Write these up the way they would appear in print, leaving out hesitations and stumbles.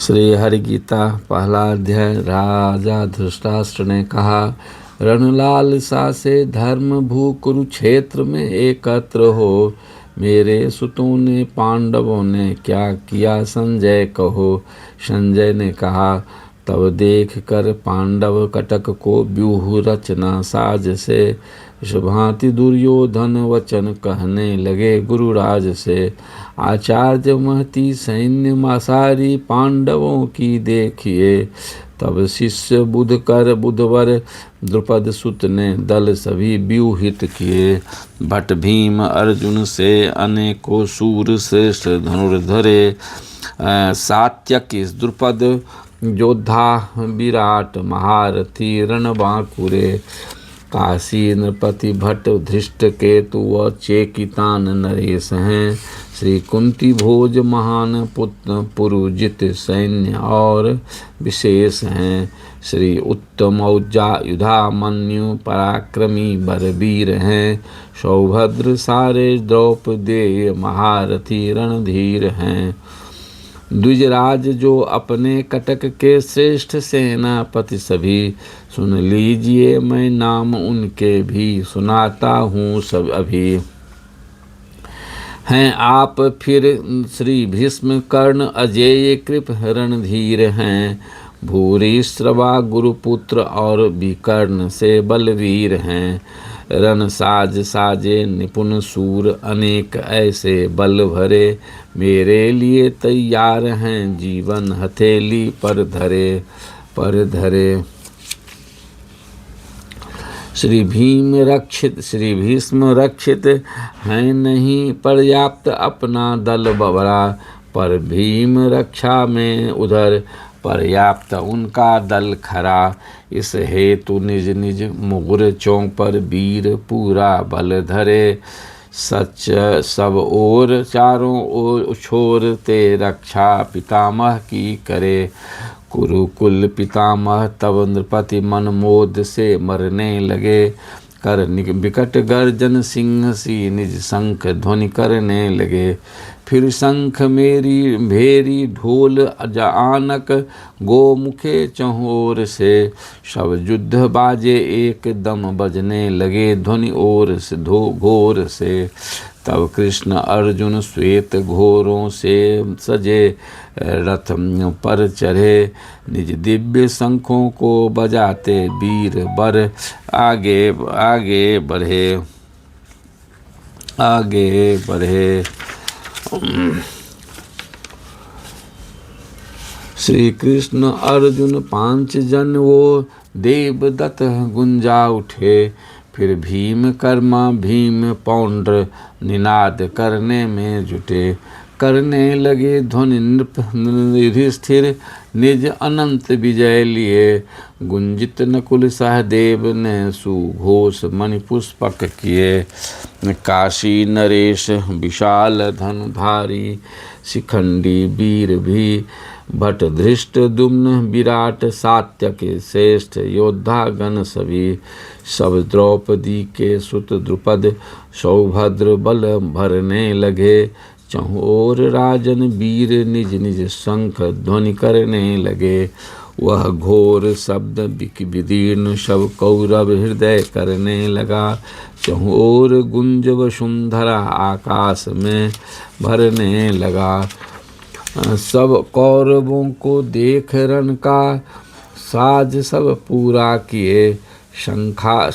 श्री हरि गीता पहला अध्याय। राजा धृतराष्ट्र ने कहा, रणलालसा से धर्म भू कुरुक्षेत्र में एकत्र हो। मेरे सुतों ने पांडवों ने क्या किया संजय कहो। संजय ने कहा, तब देख कर पांडव कटक को व्यूह रचना साज से। इस भांति दुर्योधन वचन कहने लगे गुरुराज से। आचार्य महती सैन्य मासारी पांडवों की देखिए। तब शिष्य बुध कर बुधवर द्रुपद सुत ने दल सभी व्यूहित किए। भट भीम अर्जुन से अनेकों सूर श्रेष्ठ धनुर्धरे। सात्यकी द्रुपद योद्धा विराट महारथी रणबांकुरे। काशी नृपति भट्ट धृष्ट केतु व चेकितान नरेश हैं। श्री कुंती भोज महान पुत्र पुरुजित सैन्य और विशेष हैं। श्री उत्तम युधामन्यु पराक्रमी बलवीर हैं। सौभद्र सारे द्रौपदेय महारथी रणधीर हैं। द्विजराज जो अपने कटक के श्रेष्ठ सेनापति सभी। सुन लीजिए मैं नाम उनके भी सुनाता हूँ सब अभी। हैं आप फिर श्री भीष्म कर्ण अजेय कृप रणधीर हैं। भूरि श्रवा गुरुपुत्र और विकर्ण से बलवीर हैं। रण साज साजे निपुण सूर अनेक ऐसे बल भरे। मेरे लिए तैयार हैं जीवन हथेली पर धरे। श्री भीष्म रक्षित हैं नहीं पर्याप्त अपना दल बबरा। पर भीम रक्षा में उधर पर्याप्त उनका दल खरा। इस हेतु निज निज मुगुर चौक पर वीर पूरा बल धरे। सच सब ओर चारों ओर छोर ते रक्षा पितामह की करे। कुरुकुल पितामह तब नृपति मन मोद से मरने लगे। कर विकट गर्जन सिंह सी निज शंख ध्वनि करने लगे। फिर शंख मेरी भेरी ढोल आनक गोमुखे चहोर से। सब युद्ध बाजे एक दम बजने लगे ध्वनि ओर से घोर से। तब कृष्ण अर्जुन श्वेत घोरों से सजे रथ पर चढ़े। निज दिव्य शंखों को बजाते वीर बर आगे बढ़े। श्री कृष्ण अर्जुन पांच जन वो देवदत्त गुंजा उठे। फिर भीम कर्मा भीम पौंड्र निनाद करने में जुटे। करने लगे ध्वनि नृप युधिष्ठिर निज अनंत विजय लिए। गुंजित नकुल सहदेव ने सुघोष मणि पुष्पक किए। काशी नरेश विशाल धनुधारी शिखंडी वीर भी। भट धृष्ट दुम्न विराट सात्यकी श्रेष्ठ योद्धा गण सभी। सब द्रौपदी के सुत द्रुपद सौभद्र बल भरने लगे। चहुओर राजन वीर निज निज शंख ध्वनि करने लगे। वह घोर शब्द विदीर्ण सब कौरव हृदय करने लगा। चहुओर गुंज वसुंधरा आकाश में भरने लगा। सब कौरवों को देख रण का साज सब पूरा किए। शखा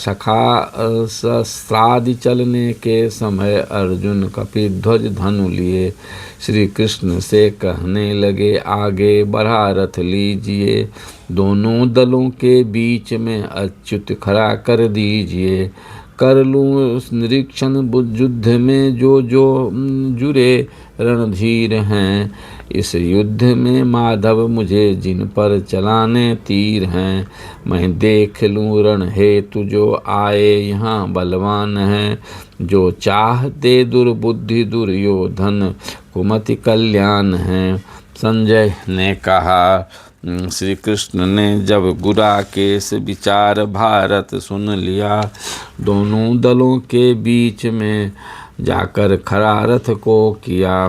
शस्त्रादि चलने के समय अर्जुन कपिध्वज धनु लिए। श्री कृष्ण से कहने लगे आगे बढ़ा रथ लीजिए। दोनों दलों के बीच में अच्युत खड़ा कर दीजिए। कर लूँ उस निरीक्षण युद्ध में जो जुरे रणधीर हैं। इस युद्ध में माधव मुझे जिन पर चलाने तीर हैं। मैं देख लूँ रण हेतु जो आए यहाँ बलवान हैं। जो चाहते दुर्बुद्धि दुर्योधन कुमति कल्याण हैं। संजय ने कहा, श्री कृष्ण ने जब गुडाकेश विचार भारत सुन लिया। दोनों दलों के बीच में जाकर खरा रथ को किया।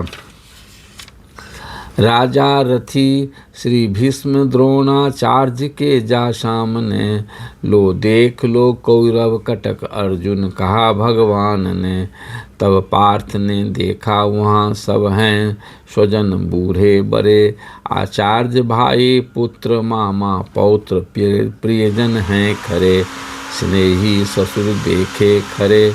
राजा रथी श्री भीष्म द्रोणाचार्य के जा सामने, लो देख लो कौरव कटक अर्जुन, कहा भगवान ने। तब पार्थ ने देखा वहाँ सब हैं स्वजन बूढ़े बड़े, आचार्य भाई पुत्र मामा पौत्र प्रियजन हैं खरे, स्नेही ससुर देखे खरे,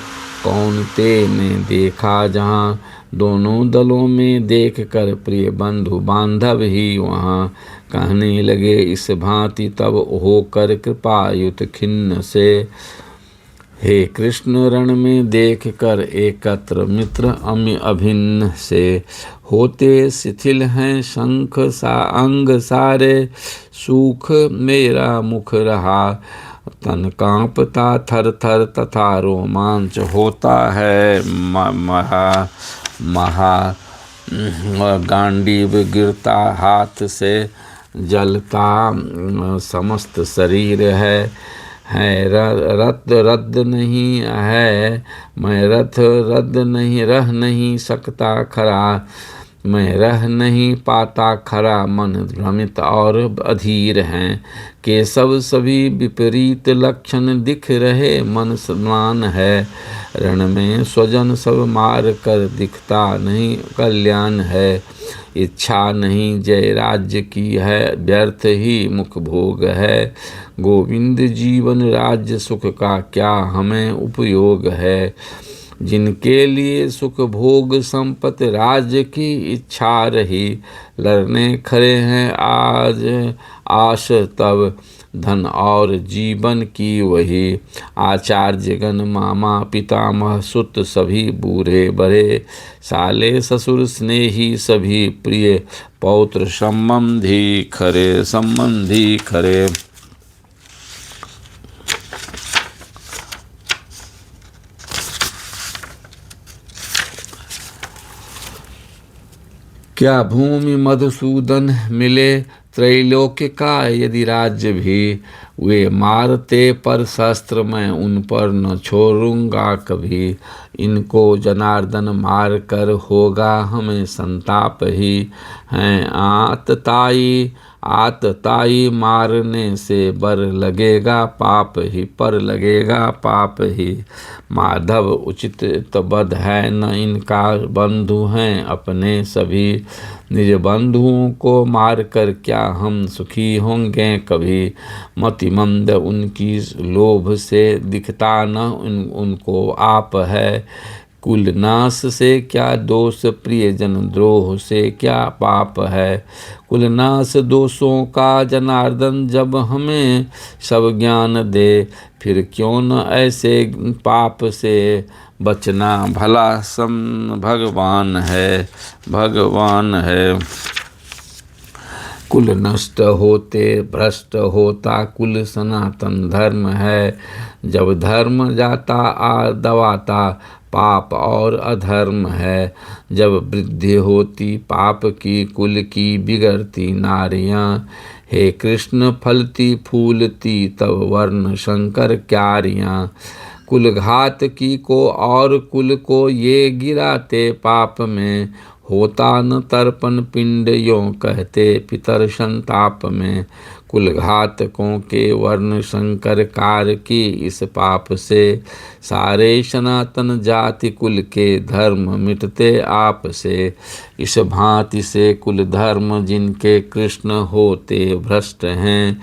कौन ते ने देखा जहाँ, दोनों दलों में देख कर प्रिय बंधु बांधव ही वहाँ। कहने लगे इस भांति तब होकर कृपायुत खिन्न से, हे कृष्ण रण में देख कर एकत्र मित्र अभिन्न से, होते शिथिल हैं शंख सा अंग सारे, सूख मेरा मुख रहा तन कांपता थर थर, तथा रोमांच होता है महा गांडीव गिरता हाथ से, जलता समस्त शरीर है रद्द नहीं है, मैं रथ रद्द नहीं रह नहीं सकता खरा, मैं रह नहीं पाता खरा, मन भ्रमित और अधीर हैं, केशव सभी विपरीत लक्षण दिख रहे, मन समान है, रण में स्वजन सब मार कर दिखता नहीं कल्याण है, इच्छा नहीं जय राज्य की है, व्यर्थ ही मुख भोग है, गोविंद जीवन राज्य सुख का क्या हमें उपयोग है, जिनके लिए सुख भोग संपत्ति राज्य की इच्छा रही, लड़ने खड़े हैं आज आश तब धन और जीवन की वही, आचार्यगण मामा पितामह सुत सभी बूढ़े बड़े, साले ससुर स्नेही सभी प्रिय पौत्र संबंधी खरे। क्या भूमि मधुसूदन मिले त्रैलोक्य का यदि राज्य भी, वे मारते पर शस्त्र मैं उन पर न छोड़ूंगा कभी, इनको जनार्दन मार कर होगा हमें संताप ही, हैं आतताई मारने से बर लगेगा पाप ही, पर लगेगा पाप ही, माधव उचित बध है न इनका, बंधु हैं अपने सभी, निज बंधुओं को मार कर क्या हम सुखी होंगे कभी, मतिमंद उनकी लोभ से दिखता न उनको आप है, कुलनाश से क्या दोष प्रियजन द्रोह से क्या पाप है, कुलनाश दोषों का जनार्दन जब हमें सब ज्ञान दे, फिर क्यों न ऐसे पाप से बचना भला भगवान है। कुल नष्ट होते भ्रष्ट होता कुल सनातन धर्म है, जब धर्म जाता दबाता पाप और अधर्म है, जब वृद्धि होती पाप की कुल की बिगड़ती नारियां, हे कृष्ण फलती फूलती तब वर्ण शंकर क्यारियां, कुल घात की को और कुल को ये गिराते पाप में, होता न तर्पण पिंड यों कहते पितर संताप में, कुल घातकों के वर्ण शंकर कार की इस पाप से, सारे सनातन जाति कुल के धर्म मिटते आप से, इस भांति से कुल धर्म जिनके कृष्ण होते भ्रष्ट हैं,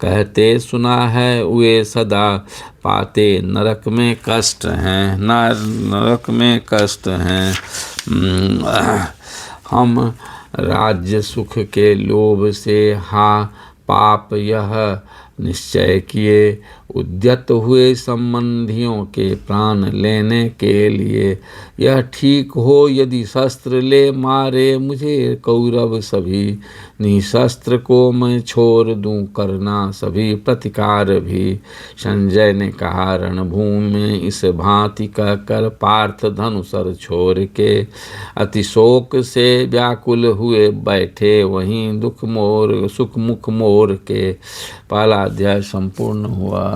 कहते सुना है वे सदा पाते नरक में कष्ट हैं, नरक में कष्ट हैं। हम राज्य सुख के लोभ से पाप यह निश्चय किए, उद्यत हुए संबंधियों के प्राण लेने के लिए, यह ठीक हो यदि शस्त्र ले मारे मुझे कौरव सभी, निशस्त्र को मैं छोड़ दूं करना सभी प्रतिकार भी। संजय ने कहा रणभूमि में इस भांति कहकर पार्थ धनुषर छोड़ के, अति शोक से व्याकुल हुए बैठे वहीं सुख मुख मोर के। पहला अध्याय संपूर्ण हुआ।